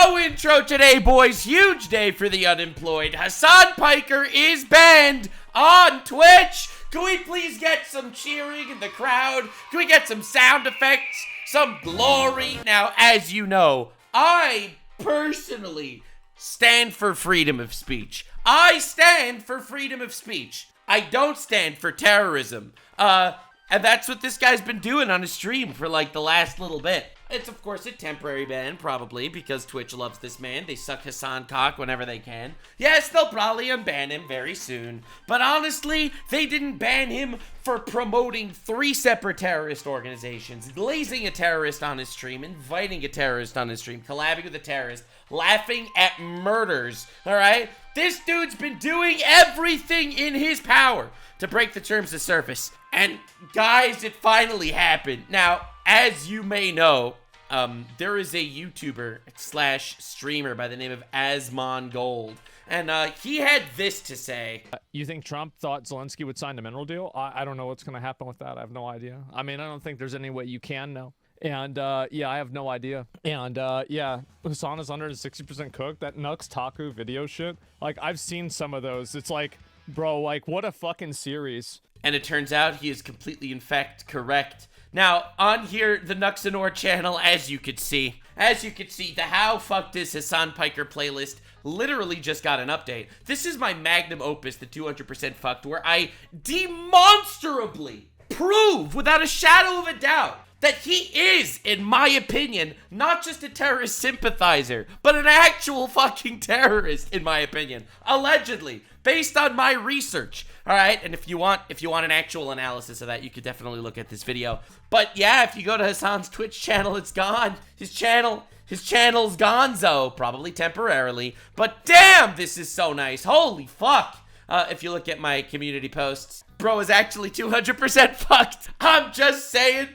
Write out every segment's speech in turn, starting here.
No intro today, boys. Huge day for the unemployed. Hasan Piker is banned on Twitch. Can we please get some cheering in the crowd? Can we get some sound effects? Some glory? Now, as you know, I personally stand for freedom of speech. I stand for freedom of speech. I don't stand for terrorism. And that's what this guy's been doing on his stream for like the last little bit. It's, of course, a temporary ban, probably, because Twitch loves this man. They suck Hasan cock whenever they can. Yes, they'll probably unban him very soon. But honestly, they didn't ban him for promoting 3 separate terrorist organizations, glazing a terrorist on his stream, inviting a terrorist on his stream, collabing with a terrorist, laughing at murders, all right? This dude's been doing everything in his power to break the terms of service. And guys, it finally happened. Now, as you may know, there is a YouTuber / streamer by the name of Asmongold. And he had this to say. You think Trump thought Zelensky would sign the mineral deal? I don't know what's going to happen with that. I have no idea. I mean, I don't think there's any way you can know. And yeah, I have no idea. And yeah, Hasan is under 60% cooked. That Nux Taku video shit. Like, I've seen some of those. It's like, bro, like, what a fucking series. And it turns out he is completely, in fact, correct. Now, on here, the Nuxanor channel, as you could see, the How Fucked Is Hasan Piker playlist literally just got an update. This is my magnum opus, the 200% fucked, where I demonstrably prove, without a shadow of a doubt, that he is, in my opinion, not just a terrorist sympathizer, but an actual fucking terrorist, in my opinion. Allegedly, based on my research. All right, and if you want an actual analysis of that, you could definitely look at this video. But yeah, if you go to Hasan's Twitch channel, it's gone. His channel's gonzo, probably temporarily. But damn, this is so nice. Holy fuck. If you look at my community posts, bro is actually 200% fucked. I'm just saying.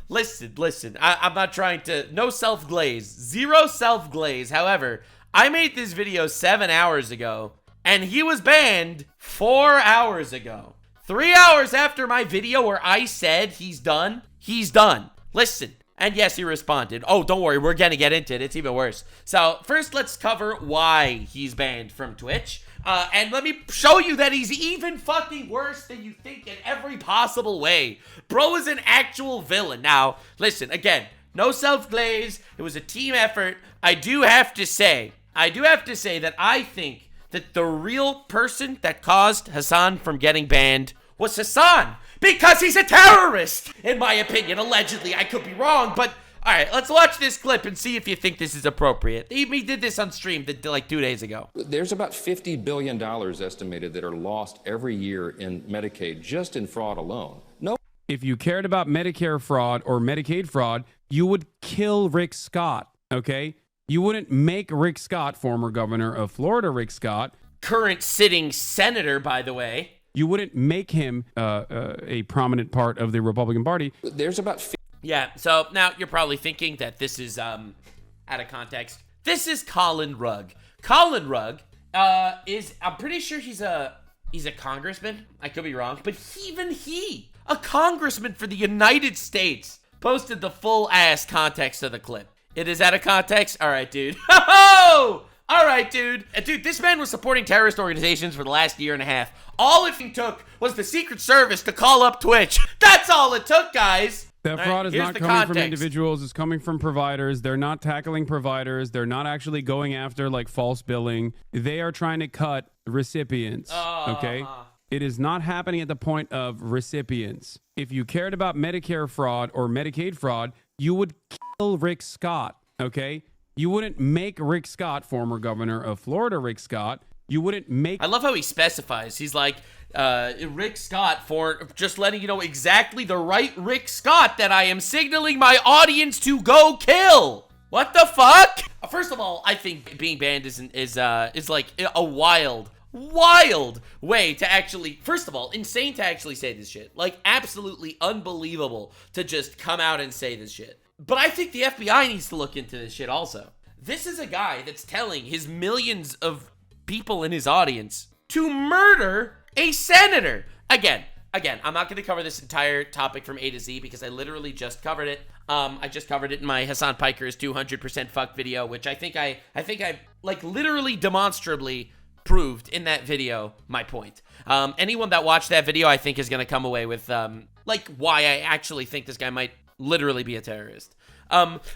Listen, I'm not trying to, no self-glaze, zero self-glaze. However, I made this video 7 hours ago, and he was banned 4 hours ago. 3 hours after my video where I said he's done, he's done. Listen. And yes, he responded. Oh, don't worry, we're gonna get into it. It's even worse. So first, let's cover why he's banned from Twitch. And let me show you that he's even fucking worse than you think in every possible way. Bro is an actual villain. Now, listen, again, no self-glaze. It was a team effort. I do have to say that I think that the real person that caused Hasan from getting banned was Hasan. Because he's a terrorist, in my opinion, allegedly. I could be wrong, but all right, let's watch this clip and see if you think this is appropriate. He did this on stream like 2 days ago. There's about $50 billion estimated that are lost every year in Medicaid, just in fraud alone. No. If you cared about Medicare fraud or Medicaid fraud, you would kill Rick Scott, okay? You wouldn't make Rick Scott, former governor of Florida, Rick Scott. Current sitting senator, by the way. You wouldn't make him a prominent part of the Republican Party. There's about... Yeah, so now you're probably thinking that this is out of context. This is Colin Rugg. Colin Rugg is, I'm pretty sure he's a congressman. I could be wrong, but even he, a congressman for the United States, posted the full ass context of the clip. It is out of context? All right, dude. Ho-ho! All right, dude. Dude, this man was supporting terrorist organizations for the last year and a half. All it took was the Secret Service to call up Twitch. That's all it took, guys. That fraud is not coming from individuals. It's coming from providers. They're not tackling providers. They're not actually going after, like, false billing. They are trying to cut recipients, okay? It is not happening at the point of recipients. If you cared about Medicare fraud or Medicaid fraud, you would kill Rick Scott, okay? You wouldn't make Rick Scott, former governor of Florida, Rick Scott. You wouldn't make... I love how he specifies. He's like, Rick Scott, for just letting you know exactly the right Rick Scott that I am signaling my audience to go kill. What the fuck? First of all, I think being banned is like a wild way to actually, first of all, insane to actually say this shit. Like, absolutely unbelievable to just come out and say this shit. But I think the FBI needs to look into this shit also. This is a guy that's telling his millions of people in his audience to murder a senator. Again, again, I'm not going to cover this entire topic from A to Z because I literally just covered it. I just covered it in my Hasan Piker's 200% fuck video, which I think I like literally demonstrably proved in that video my point. Anyone that watched that video, I think, is going to come away with like why I actually think this guy might literally be a terrorist.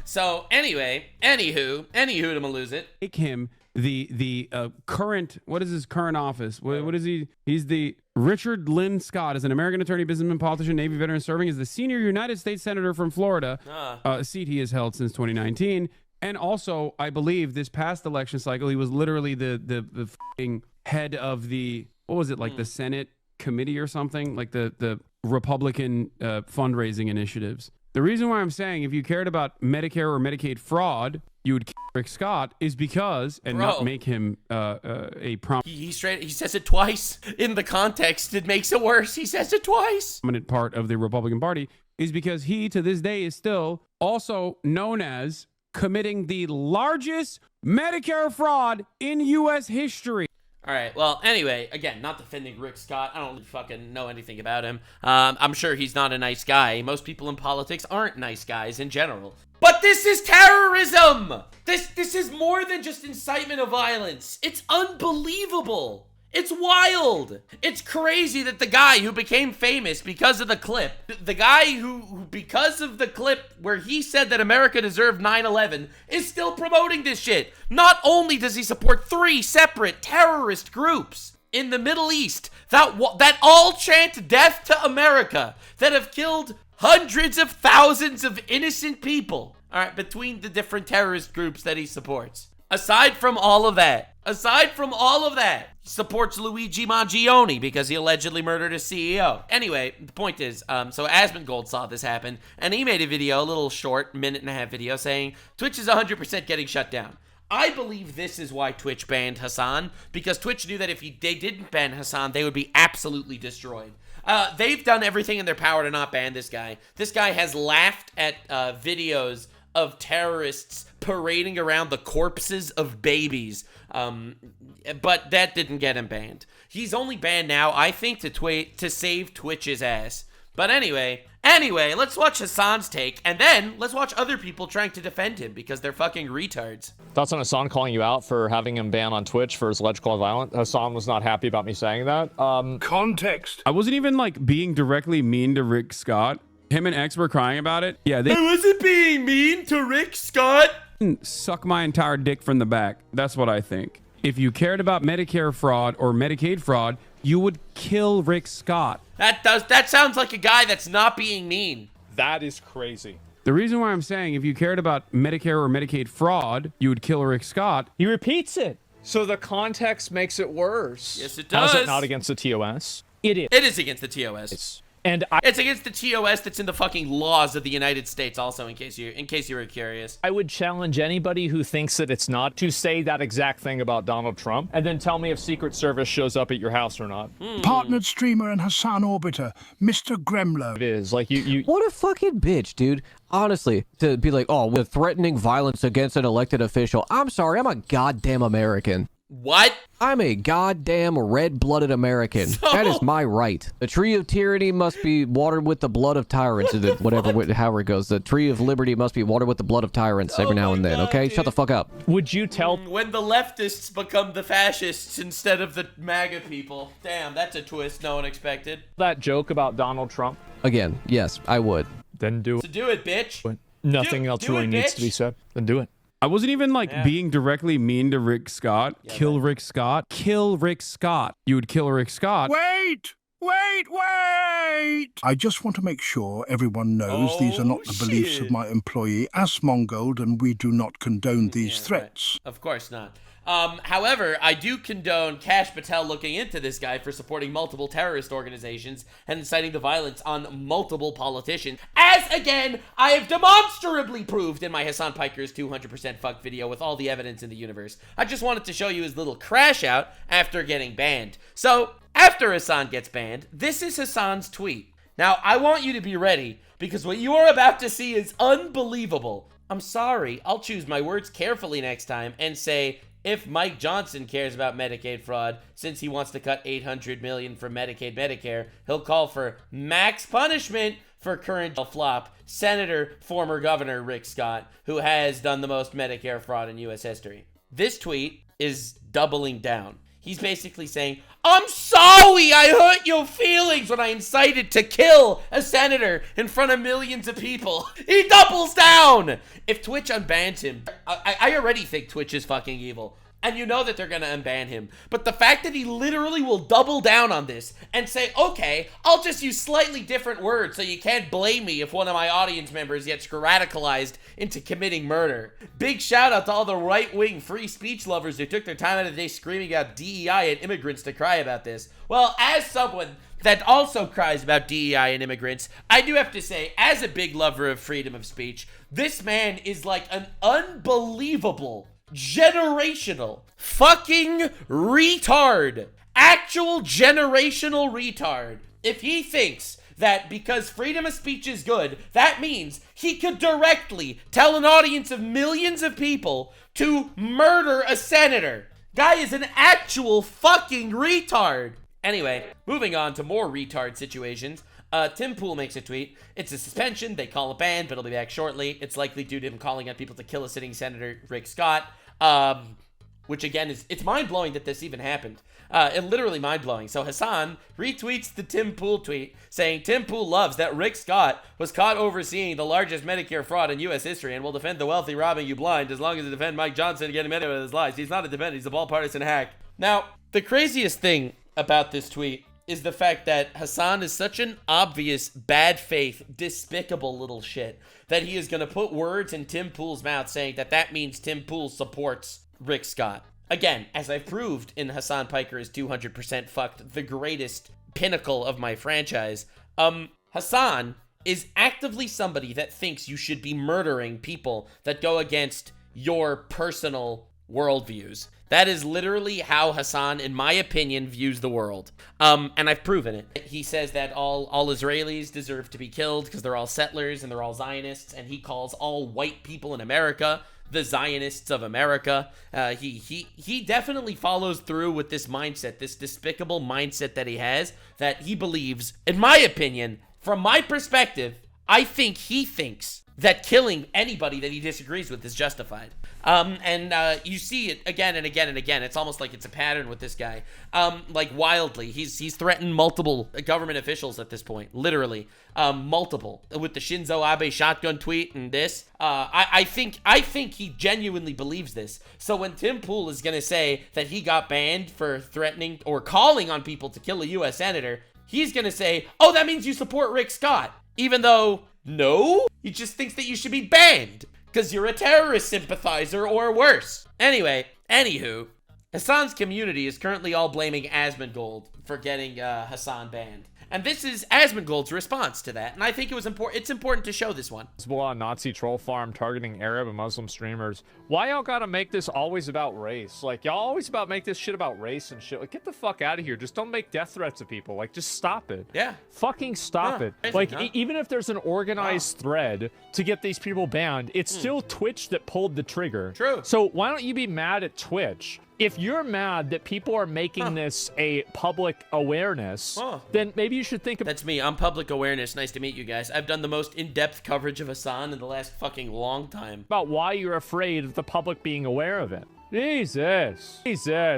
So anyway, anywho to lose it. Make him the current, what is his current office? What is he? He's the Richard Lynn Scott is an American attorney, businessman, politician, Navy veteran, serving as the senior United States senator from Florida, a seat he has held since 2019. And also, I believe this past election cycle, he was literally the f***ing head of the, what was it, like the Senate committee or something, like the Republican fundraising initiatives. The reason why I'm saying if you cared about Medicare or Medicaid fraud, you would kill Rick Scott is because, and not make him a He says it twice. In the context, it makes it worse. He says it twice. Prominent part of the Republican Party is because he, to this day, is still also known as committing the largest Medicare fraud in U.S. history. All right. Well, anyway, again, not defending Rick Scott. I don't fucking know anything about him. I'm sure he's not a nice guy. Most people in politics aren't nice guys in general. But this is terrorism! This is more than just incitement of violence. It's unbelievable. It's wild. It's crazy that the guy who became famous because of the clip, the guy who because of the clip where he said that America deserved 9/11, is still promoting this shit. Not only does he support 3 separate terrorist groups in the Middle East that all chant death to America, that have killed hundreds of thousands of innocent people, all right, between the different terrorist groups that he supports. Aside from all of that, he supports Luigi Mangione because he allegedly murdered his CEO. Anyway, the point is, so Asmongold saw this happen, and he made a video, a little short, minute-and-a-half video, saying Twitch is 100% getting shut down. I believe this is why Twitch banned Hasan, because Twitch knew that if they didn't ban Hasan, they would be absolutely destroyed. They've done everything in their power to not ban this guy. This guy has laughed at videos of terrorists parading around the corpses of babies, but that didn't get him banned. He's only banned now, I think, to save Twitch's ass. But anyway, let's watch Hasan's take, and then let's watch other people trying to defend him because they're fucking retards. Thoughts on Hasan calling you out for having him banned on Twitch for his alleged call of violence? Hasan was not happy about me saying that. Context. I wasn't even like being directly mean to Rick Scott. Him and X were crying about it. Yeah, I wasn't being mean to Rick Scott. Suck my entire dick from the back. That's what I think. If you cared about Medicare fraud or Medicaid fraud, you would kill Rick Scott. That sounds like a guy that's not being mean. That is crazy. The reason why I'm saying if you cared about Medicare or Medicaid fraud, you would kill Rick Scott. He repeats it. So the context makes it worse. Yes, it does. How's it not against the TOS? It is. It is against the TOS. It's against the TOS that's in the fucking laws of the United States also, in case you were curious. I would challenge anybody who thinks that it's not to say that exact thing about Donald Trump and then tell me if Secret Service shows up at your house or not. Partnered streamer and Hasan Orbiter, Mr. Gremlo. It is. Like, you... What a fucking bitch, dude. Honestly, to be like, oh, we're threatening violence against an elected official. I'm sorry, I'm a goddamn American. What? I'm a goddamn red-blooded American. That is my right. The tree of tyranny must be watered with the blood of tyrants. However it goes. The tree of liberty must be watered with the blood of tyrants every now and then, okay? Dude. Shut the fuck up. Would you tell... When the leftists become the fascists instead of the MAGA people. Damn, that's a twist no one expected. that joke about Donald Trump? Again, yes, I would. Then do it. So do it, bitch. Nothing else really needs to be said. Then do it. I wasn't even like being directly mean to Rick Scott. Kill Rick Scott. Kill Rick Scott. You would kill Rick Scott. Wait! I just want to make sure everyone knows these are not the beliefs of my employee, Asmongold, and we do not condone these threats. Right. Of course not. However, I do condone Kash Patel looking into this guy for supporting multiple terrorist organizations and inciting the violence on multiple politicians. As, again, I have demonstrably proved in my Hasan Piker's 200% fuck video with all the evidence in the universe. I just wanted to show you his little crash out after getting banned. So, after Hasan gets banned, this is Hasan's tweet. Now, I want you to be ready because what you are about to see is unbelievable. I'm sorry, I'll choose my words carefully next time and say if Mike Johnson cares about Medicaid fraud, since he wants to cut $800 million from Medicaid Medicare, he'll call for max punishment for current flop Senator, former Governor Rick Scott, who has done the most Medicare fraud in U.S. history. This tweet is doubling down. He's basically saying, I'm sorry I hurt your feelings when I incited to kill a senator in front of millions of people. He doubles down. If Twitch unbans him, I already think Twitch is fucking evil. And you know that they're going to unban him. But the fact that he literally will double down on this and say, okay, I'll just use slightly different words so you can't blame me if one of my audience members gets radicalized into committing murder. Big shout out to all the right-wing free speech lovers who took their time out of the day screaming out DEI and immigrants to cry about this. Well, as someone that also cries about DEI and immigrants, I do have to say, as a big lover of freedom of speech, this man is like an unbelievable generational fucking retard. Actual generational retard. If he thinks that because freedom of speech is good, that means he could directly tell an audience of millions of people to murder a senator. Guy is an actual fucking retard. Anyway, moving on to more retard situations. Tim Pool makes a tweet. It's a suspension. They call a ban, but it'll be back shortly. It's likely due to him calling on people to kill a sitting senator, Rick Scott. Which again it's mind-blowing that this even happened. It literally mind-blowing. So Hasan retweets the Tim Pool tweet saying Tim Pool loves that Rick Scott was caught overseeing the largest Medicare fraud in U.S. history and will defend the wealthy robbing you blind as long as they defend Mike Johnson getting Medicare with his lies. He's not a defender. He's a ball-partisan hack. Now, the craziest thing about this tweet is the fact that Hasan is such an obvious, bad faith, despicable little shit that he is going to put words in Tim Pool's mouth saying that means Tim Pool supports Rick Scott. Again, as I've proved in Hasan Piker is 200% fucked, the greatest pinnacle of my franchise, Hasan is actively somebody that thinks you should be murdering people that go against your personal worldviews. That is literally how Hasan, in my opinion, views the world. And I've proven it. He says that all Israelis deserve to be killed because they're all settlers and they're all Zionists, and he calls all white people in America the Zionists of America. He definitely follows through with this mindset, this despicable mindset that he has, that he believes, in my opinion, from my perspective, I think he thinks that killing anybody that he disagrees with is justified. You see it again and again and again. It's almost like it's a pattern with this guy. Like wildly. He's threatened multiple government officials at this point. Literally. Multiple. With the Shinzo Abe shotgun tweet and this. I think he genuinely believes this. So when Tim Pool is gonna say that he got banned for threatening or calling on people to kill a U.S. senator, he's gonna say, oh, that means you support Rick Scott. Even though, no, he just thinks that you should be banned because you're a terrorist sympathizer or worse. Anyway, anywho, Hasan's community is currently all blaming Asmongold for getting Hasan banned. And this is Asmongold's response to that. And I think it's important to show this one. Hezbollah Nazi troll farm targeting Arab and Muslim streamers. Why y'all gotta make this always about race? Like, y'all always make this shit about race and shit. Like, get the fuck out of here. Just don't make death threats to people. Like, just stop it. Yeah. Fucking stop it. Like, even if there's an organized thread to get these people banned, it's still Twitch that pulled the trigger. True. So why don't you be mad at Twitch? If you're mad that people are making this a public awareness, then maybe you should think about— That's me. I'm public awareness. Nice to meet you guys. I've done the most in-depth coverage of Hasan in the last fucking long time. About why you're afraid of the public being aware of it. Jesus.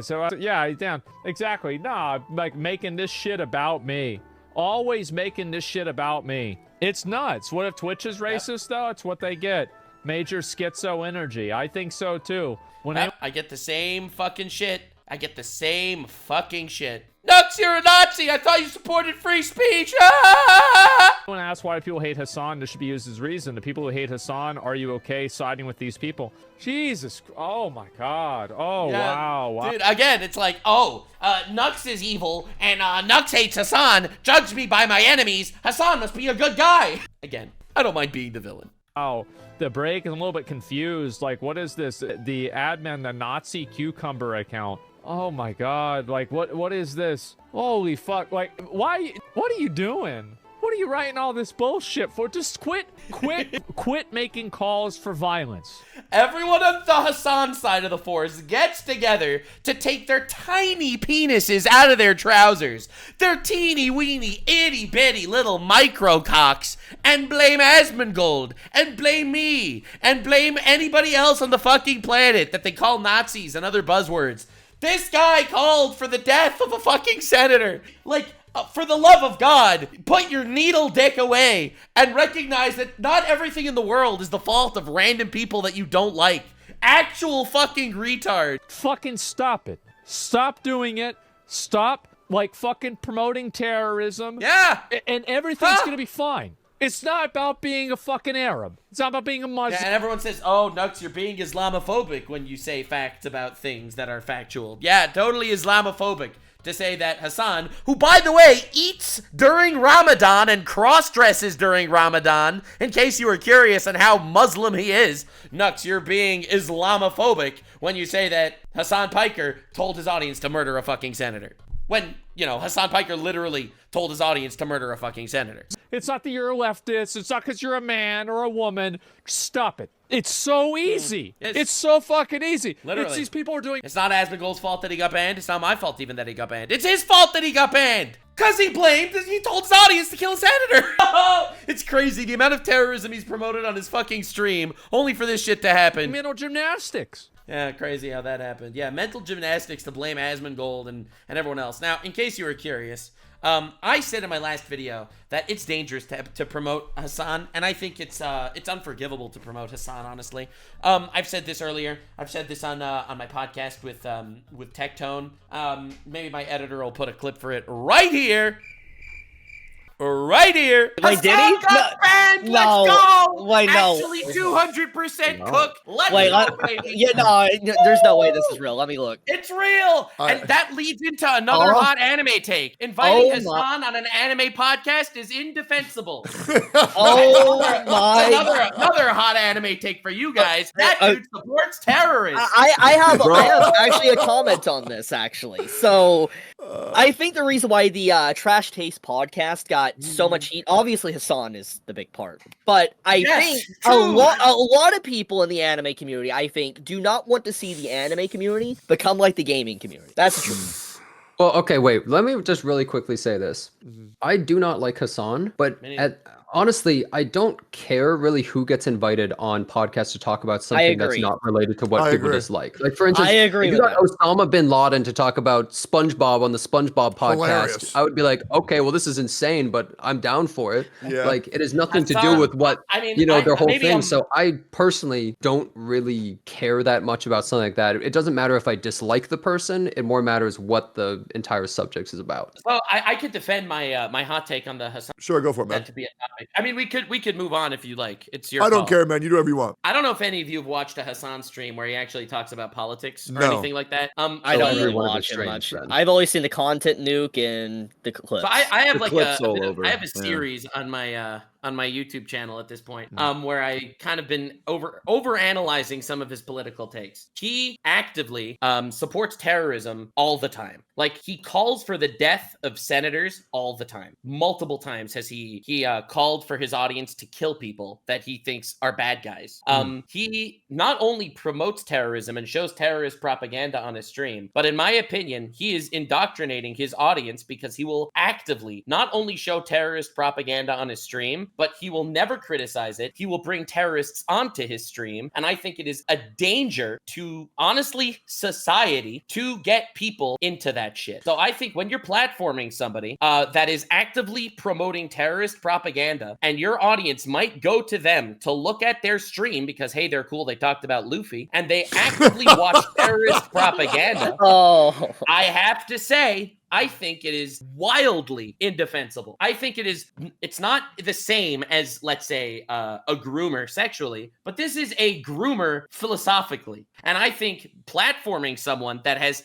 So, yeah, damn. Exactly. Nah, like making this shit about me. Always making this shit about me. It's nuts. What if Twitch is racist, though? It's what they get. Major schizo energy. I think so, too. I get the same fucking shit. I get the same fucking shit. Nux, you're a Nazi! I thought you supported free speech! Ah! When asked why people hate Hasan, this should be used as reason. The people who hate Hasan, are you okay siding with these people? Jesus, oh my god. Oh, yeah, wow. Dude, again, it's like, Nux is evil, and Nux hates Hasan. Judge me by my enemies. Hasan must be a good guy. Again, I don't mind being the villain. Oh, the break is a little bit confused. Like, what is this? The admin, the Nazi cucumber account. Oh my god, like, what is this? Holy fuck, like, why? What are you doing? What are you writing all this bullshit for? Just quit making calls for violence. Everyone on the Hasan side of the force gets together to take their tiny penises out of their trousers, their teeny weeny itty bitty little micro cocks, and blame Asmongold, and blame me, and blame anybody else on the fucking planet that they call Nazis and other buzzwords. This guy called for the death of a fucking senator. Like, for the love of God, put your needle dick away and recognize that not everything in the world is the fault of random people that you don't like. Actual fucking retard. Fucking stop it. Stop doing it. Stop, like, fucking promoting terrorism. Yeah. And everything's gonna be fine. It's not about being a fucking Arab. It's not about being a Muslim. Yeah, and everyone says, oh, Nux, you're being Islamophobic when you say facts about things that are factual. Yeah, totally Islamophobic to say that Hasan, who, by the way, eats during Ramadan and cross-dresses during Ramadan, in case you were curious on how Muslim he is, Nux, you're being Islamophobic when you say that Hasan Piker told his audience to murder a fucking senator. When, you know, Hasan Piker literally told his audience to murder a fucking senator. It's not that you're a leftist. It's not because you're a man or a woman. Stop it. It's so easy. It's so fucking easy. Literally. It's these people are doing... It's not Asmongold's fault that he got banned. It's not my fault even that he got banned. It's his fault that he got banned. Because he told his audience to kill a senator. It's crazy. The amount of terrorism he's promoted on his fucking stream only for this shit to happen. Mental gymnastics. Yeah, crazy how that happened. Yeah, mental gymnastics to blame Asmongold and everyone else. Now, in case you were curious, I said in my last video that it's dangerous to promote Hasan, and I think it's unforgivable to promote Hasan, honestly. I've said this earlier. I've said this on my podcast with Tectone. Maybe my editor will put a clip for it right here. Right here. Wait, did he? Got banned. No. Let's go. Wait, no. Actually, 200% cooked. Let's Wait, go, baby. yeah, no, there's no way this is real. Let me look. It's real. And that leads into another hot anime take. Inviting Hasan on an anime podcast is indefensible. Another hot anime take for you guys. That dude supports terrorists. I have actually a comment on this, actually. So, I think the reason why the Trash Taste podcast got so much heat, obviously Hasan is the big part, but I think a lot of people in the anime community, I think, do not want to see the anime community become like the gaming community. That's true. Well, okay, wait. Let me just really quickly say this. I do not like Hasan, but honestly, I don't care really who gets invited on podcasts to talk about something that's not related to what people dislike. Like, for instance, if you got Osama bin Laden to talk about SpongeBob on the SpongeBob podcast, hilarious. I would be like, okay, well, this is insane, but I'm down for it. Yeah. Like, it has nothing to do with what, their whole thing. So I personally don't really care that much about something like that. It doesn't matter if I dislike the person. It more matters what the entire subject is about. Well, I could defend my my hot take on the Hasan. Sure, go for it, man. To be a topic. I mean, we could move on if you like. It's your I don't call. care, man. You do whatever you want. I don't know if any of you have watched a Hasan stream where he actually talks about politics or anything like that. I don't really watch it much. I've always seen the content Nuke and the clips. So I have a series on my YouTube channel at this point, where I kind of been over analyzing some of his political takes. He actively supports terrorism all the time. Like, he calls for the death of senators all the time. Multiple times has he called for his audience to kill people that he thinks are bad guys. He not only promotes terrorism and shows terrorist propaganda on his stream, but in my opinion, he is indoctrinating his audience because he will actively not only show terrorist propaganda on his stream, but he will never criticize it. He will bring terrorists onto his stream. And I think it is a danger to, honestly, society to get people into that shit. So I think when you're platforming somebody that is actively promoting terrorist propaganda, and your audience might go to them to look at their stream because, hey, they're cool, they talked about Luffy, and they actively watch terrorist propaganda, I have to say, I think it is wildly indefensible. I think it's not the same as, let's say, a groomer sexually, but this is a groomer philosophically. And I think platforming someone that has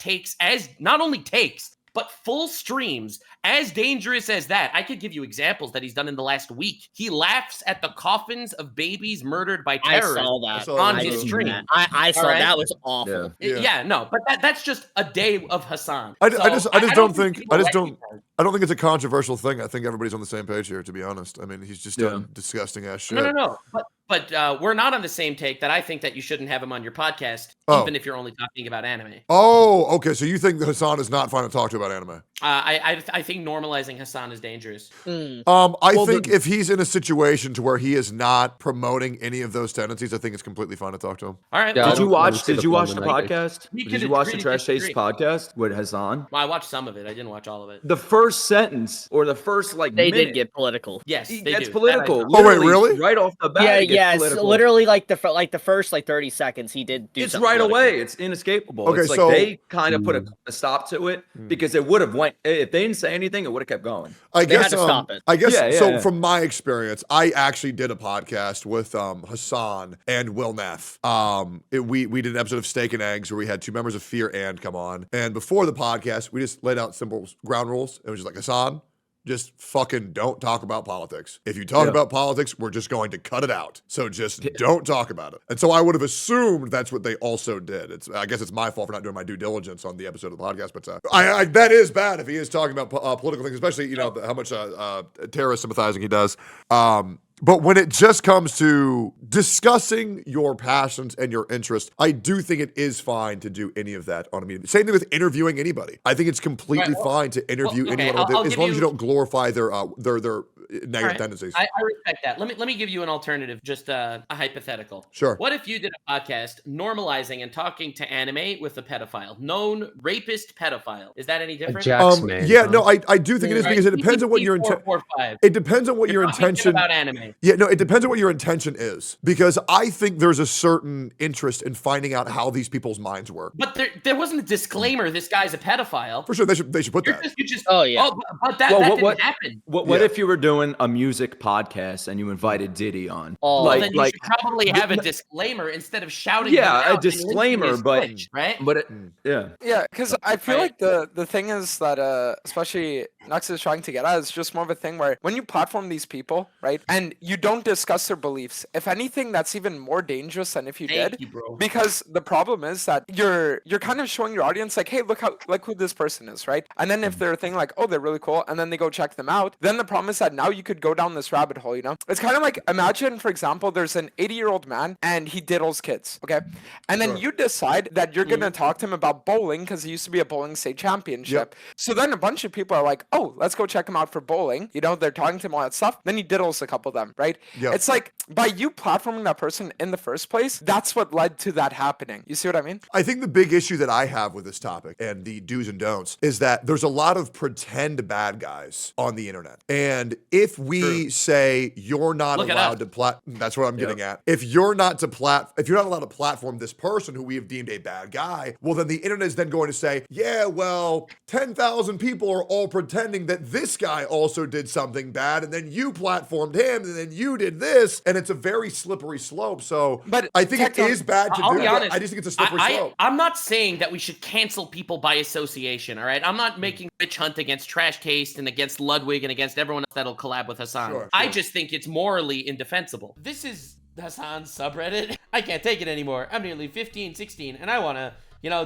not only takes, But full streams, as dangerous as that, I could give you examples that he's done in the last week. He laughs at the coffins of babies murdered by terrorists. I saw that on his stream. I saw that was awful. Yeah, no, but that's just a day of Hasan. I don't think it's a controversial thing. I think everybody's on the same page here, to be honest. I mean, he's just done disgusting ass shit. No. But we're not on the same take that I think that you shouldn't have him on your podcast, even if you're only talking about anime. Oh, okay. So you think that Hasan is not fine to talk to about anime? I think normalizing Hasan is dangerous. I think if he's in a situation to where he is not promoting any of those tendencies, I think it's completely fine to talk to him. All right. Did you watch the podcast? Did you watch the Trash Taste disagree. podcast with Hasan? Well, I watched some of it. I didn't watch all of it. The first sentence or the first they minute, did get political. Yes, he they gets do. political. Oh, wait, really? Right off the bat. Yeah, it's literally like the first 30 seconds he did do. It's right political. away. It's inescapable. Okay, it's like so they kind of put a stop to it because it would have went if they didn't say anything, it would have kept going. I They guess had to stop it. I guess so. Yeah. From my experience, I actually did a podcast with Hasan and Will Neff. We did an episode of Steak and Eggs where we had two members of Fear and come on. And before the podcast, we just laid out simple ground rules. It was just like, Hasan, just fucking don't talk about politics. If you talk about politics, we're just going to cut it out. So just don't talk about it. And so I would have assumed that's what they also did. I guess it's my fault for not doing my due diligence on the episode of the podcast, but that is bad if he is talking about political things, especially, how much terrorist sympathizing he does. But when it just comes to discussing your passions and your interests, I do think it is fine to do any of that on a media. Same thing with interviewing anybody. I think it's completely fine to interview anyone as long as you don't glorify their negative tendencies. I respect that. Let me give you an alternative, just a hypothetical. Sure. What if you did a podcast normalizing and talking to anime with a pedophile, known rapist pedophile? Is that any different? I do think it is because it depends on what your intention. It depends on what your intention about anime. Yeah, no, it depends on what your intention is, because I think there's a certain interest in finding out how these people's minds work. But there wasn't a disclaimer. This guy's a pedophile. For sure, they should put that. But that didn't happen. What if you were doing a music podcast and you invited Diddy on? Then you should probably have a discllaimer instead of shouting. Yeah, a disclaimer, but right? But because I feel like the thing is that especially Nux is trying to get at is just more of a thing where when you platform these people, right, and you don't discuss their beliefs, if anything, that's even more dangerous than if you did. Because the problem is that you're kind of showing your audience like, hey, look who this person is, right? And then if they're a thing like, oh, they're really cool, and then they go check them out, then the problem is that now you could go down this rabbit hole, It's kind of like, imagine, for example, there's an 80-year-old man and he diddles kids, okay? And then you decide that you're going to talk to him about bowling because he used to be a bowling state championship. So then a bunch of people are like, oh, let's go check him out for bowling. They're talking to him all that stuff. Then he diddles a couple of them, right? It's like, by you platforming that person in the first place, that's what led to that happening. You see what I mean? I think the big issue that I have with this topic and the do's and don'ts is that there's a lot of pretend bad guys on the internet. And if we say you're not allowed to that's what I'm getting at. If you're not allowed to platform this person who we have deemed a bad guy, well, then the internet is then going to say, 10,000 people are all pretending that this guy also did something bad, and then you platformed him, and then you did this, and it's a very slippery slope. So I think it is bad to do. I just think it's a slippery slope. I'm not saying that we should cancel people by association, all right? I'm not making witch hunt against Trash Taste and against Ludwig and against everyone else that'll collab with Hasan. Sure. I just think it's morally indefensible. This is Hasan's subreddit. I can't take it anymore. I'm nearly 15, 16, and I want to,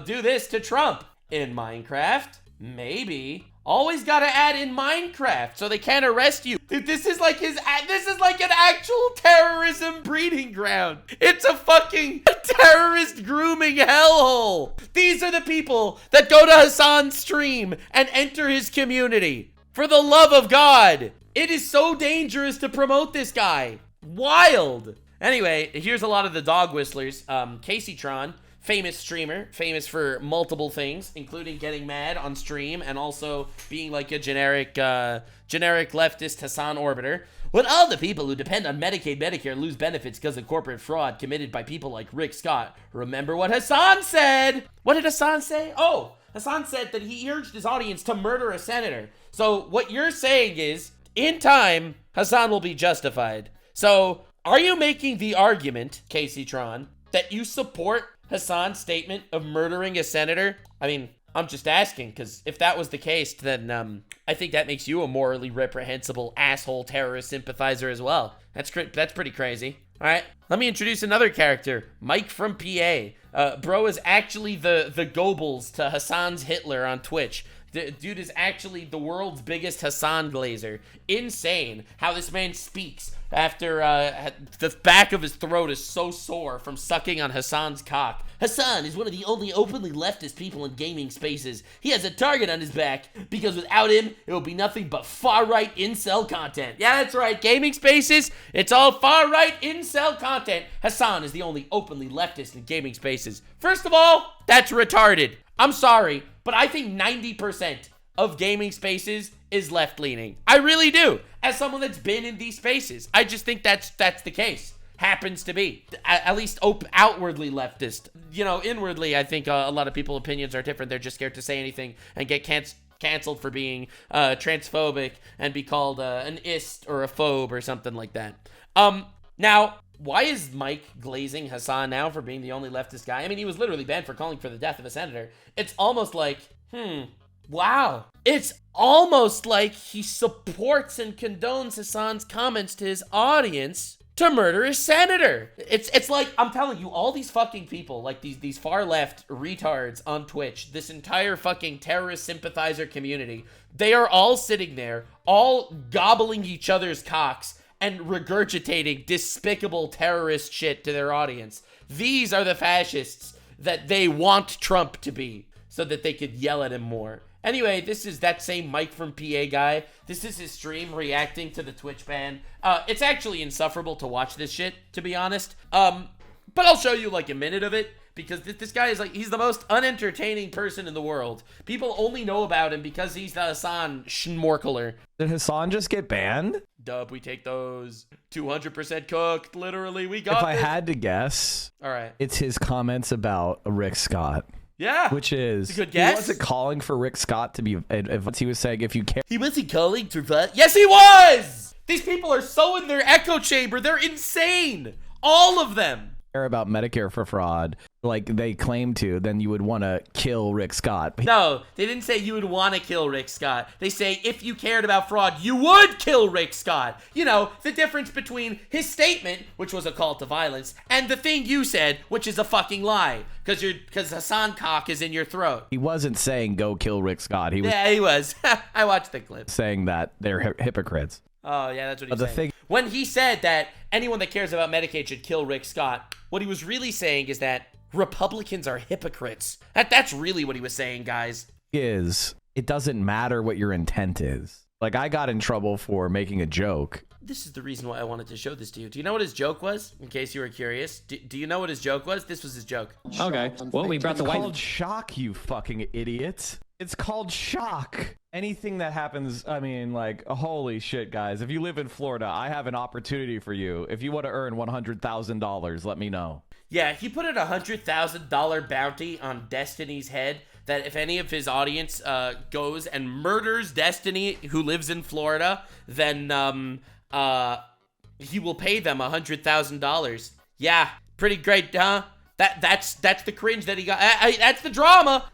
do this to Trump. In Minecraft? Maybe. Always gotta add in Minecraft so they can't arrest you. This is like an actual terrorism breeding ground. It's a fucking terrorist grooming hellhole. These are the people that go to Hasan's stream and enter his community. For the love of God. It is so dangerous to promote this guy. Wild. Anyway, here's a lot of the dog whistlers. Kaceytron, famous streamer, famous for multiple things, including getting mad on stream and also being like a generic leftist Hasan orbiter. When all the people who depend on Medicaid, Medicare lose benefits because of corporate fraud committed by people like Rick Scott, remember what Hasan said. What did Hasan say? Oh, Hasan said that he urged his audience to murder a senator. So what you're saying is, in time, Hasan will be justified. So are you making the argument, Kaceytron, that you support Hasan's statement of murdering a senator? I mean, I'm just asking, because if that was the case, then I think that makes you a morally reprehensible asshole terrorist sympathizer as well. That's pretty crazy. All right, let me introduce another character, Mike from PA. Bro is actually the Goebbels to Hasan's Hitler on Twitch. The dude is actually the world's biggest Hasan glazer. Insane how this man speaks after the back of his throat is so sore from sucking on Hasan's cock. Hasan is one of the only openly leftist people in gaming spaces. He has a target on his back because without him, it will be nothing but far-right incel content. Yeah, that's right. Gaming spaces, it's all far-right incel content. Hasan is the only openly leftist in gaming spaces. First of all, that's retarded. I'm sorry, but I think 90% of gaming spaces is left-leaning. I really do. As someone that's been in these spaces, I just think that's the case. Happens to be. At least outwardly leftist. You know, inwardly, I think a lot of people's opinions are different. They're just scared to say anything and get canceled for being transphobic and be called an ist or a phobe or something like that. Now, why is Mike glazing Hasan now for being the only leftist guy? I mean, he was literally banned for calling for the death of a senator. It's almost like, wow. It's almost like he supports and condones Hasan's comments to his audience to murder his senator. It's like, I'm telling you, all these fucking people, like these far left retards on Twitch, this entire fucking terrorist sympathizer community, they are all sitting there, all gobbling each other's cocks and regurgitating despicable terrorist shit to their audience. These are the fascists that they want Trump to be so that they could yell at him more. Anyway, this is that same Mike from PA guy. This is his stream reacting to the Twitch ban. It's actually insufferable to watch this shit, to be honest. But I'll show you like a minute of it because this guy is like, he's the most unentertaining person in the world. People only know about him because he's the Hasan schmorkler. Did Hasan just get banned? Dub, we take those. 200% cooked. Literally, we got If I this. had to guess, all right, it's his comments about Rick Scott. Yeah. Which is, it's a good guess. He wasn't calling for Rick Scott to be, he was saying if you care. He wasn't calling for what? Yes, he was! These people are so in their echo chamber. They're insane. All of them. About Medicare for fraud, like they claim to, then you would want to kill Rick Scott. No, they didn't say you would want to kill Rick Scott. They say if you cared about fraud, you would kill Rick Scott. You know, the difference between his statement, which was a call to violence, and the thing you said, which is a fucking lie, because Hasan cock is in your throat. He wasn't saying go kill Rick Scott. He was. Yeah, he was. I watched the clip. Saying that they're hypocrites. Oh, yeah, that's what he's saying. When he said that anyone that cares about Medicaid should kill Rick Scott, what he was really saying is that Republicans are hypocrites. That's really what he was saying, guys. It doesn't matter what your intent is. Like, I got in trouble for making a joke. This is the reason why I wanted to show this to you. Do you know what his joke was? In case you were curious. Do you know what his joke was? This was his joke. Okay. Well, we brought the white... It's called shock, you fucking idiot. It's called shock. Anything that happens, I mean, like, holy shit, guys. If you live in Florida, I have an opportunity for you. If you want to earn $100,000, let me know. Yeah, he put in a $100,000 bounty on Destiny's head that if any of his audience goes and murders Destiny, who lives in Florida, then he will pay them $100,000. Yeah, pretty great, huh? That's the cringe that he got. That's the drama.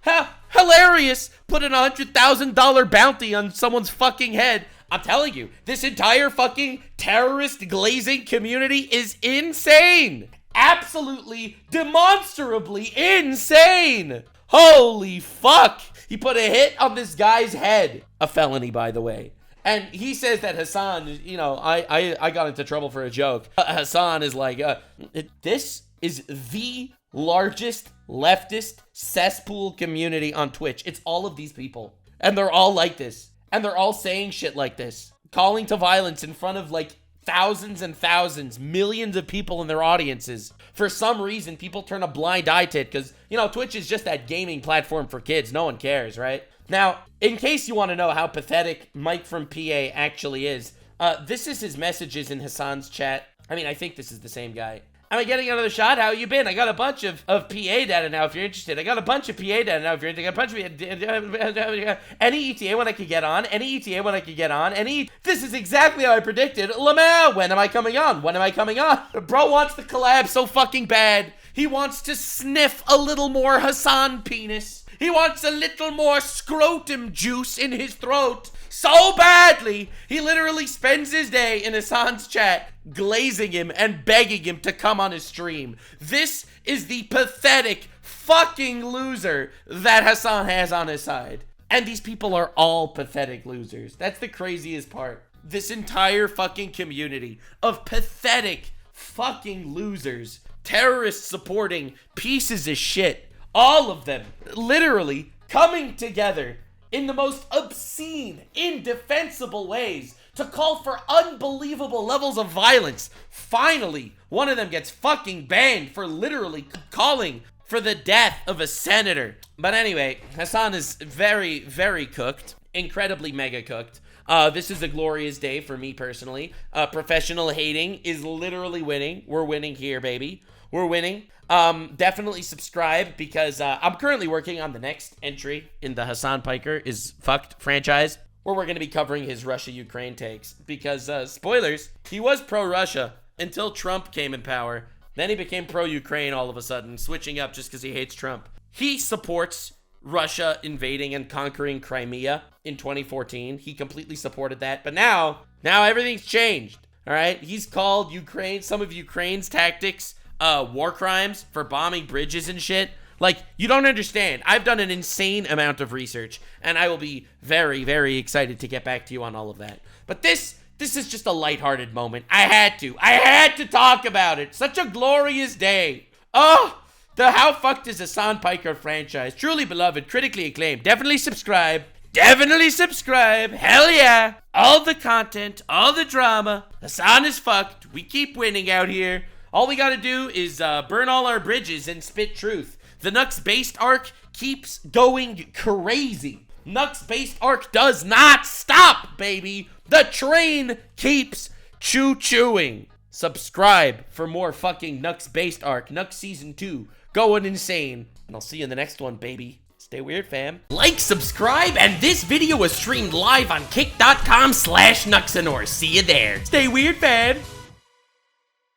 Hilarious. Put in a $100,000 bounty on someone's fucking head. I'm telling you, this entire fucking terrorist glazing community is insane. Absolutely, demonstrably insane. Holy fuck. He put a hit on this guy's head. A felony, by the way. And he says that Hasan, you know, I got into trouble for a joke. Hasan is like, this is the largest leftist cesspool community on Twitch. It's all of these people. And they're all like this. And they're all saying shit like this. Calling to violence in front of like thousands and thousands, millions of people in their audiences. For some reason, people turn a blind eye to it because, you know, Twitch is just that gaming platform for kids. No one cares, right? Now, in case you want to know how pathetic Mike from PA actually is, this is his messages in Hasan's chat. I mean, I think this is the same guy. Am I getting another shot? How you been? I got a bunch of PA data now if you're interested. I got a bunch of PA data now if you're interested. I got a bunch of any ETA when I could get on. Any ETA when I could get on. This is exactly how I predicted. Lamau, when am I coming on? When am I coming on? Bro wants the collab so fucking bad. He wants to sniff a little more Hasan penis. He wants a little more scrotum juice in his throat so badly, he literally spends his day in Hasan's chat glazing him and begging him to come on his stream. This is the pathetic fucking loser that Hasan has on his side. And these people are all pathetic losers. That's the craziest part. This entire fucking community of pathetic fucking losers, terrorists supporting pieces of shit, all of them literally coming together in the most obscene, indefensible ways to call for unbelievable levels of violence. Finally, one of them gets fucking banned for literally calling for the death of a senator. But anyway, Hasan is very, very cooked, incredibly mega cooked. This is a glorious day for me personally. Professional hating is literally winning. We're winning here, baby. We're winning. Definitely subscribe because I'm currently working on the next entry in the Hasan Piker is Fucked franchise, where we're going to be covering his Russia-Ukraine takes. Because, spoilers, he was pro-Russia until Trump came in power. Then he became pro-Ukraine all of a sudden, switching up just because he hates Trump. He supports Russia invading and conquering Crimea in 2014. He completely supported that. But now everything's changed. All right? He's called Ukraine, some of Ukraine's tactics, war crimes for bombing bridges and shit. Like, you don't understand. I've done an insane amount of research, and I will be very, very excited to get back to you on all of that. But this is just a lighthearted moment. I had to talk about it. Such a glorious day. Oh, the How Fucked is Hasan Piker franchise. Truly beloved, critically acclaimed. Definitely subscribe. Definitely subscribe. Hell yeah. All the content, all the drama. Hasan is fucked. We keep winning out here. All we gotta do is burn all our bridges and spit truth. The Nux-based arc keeps going crazy. Nux-based arc does not stop, baby. The train keeps choo-chooing. Subscribe for more fucking Nux-based arc. Nux Season 2. Going insane. And I'll see you in the next one, baby. Stay weird, fam. Like, subscribe, and this video was streamed live on kick.com/Nuxanor. See you there. Stay weird, fam.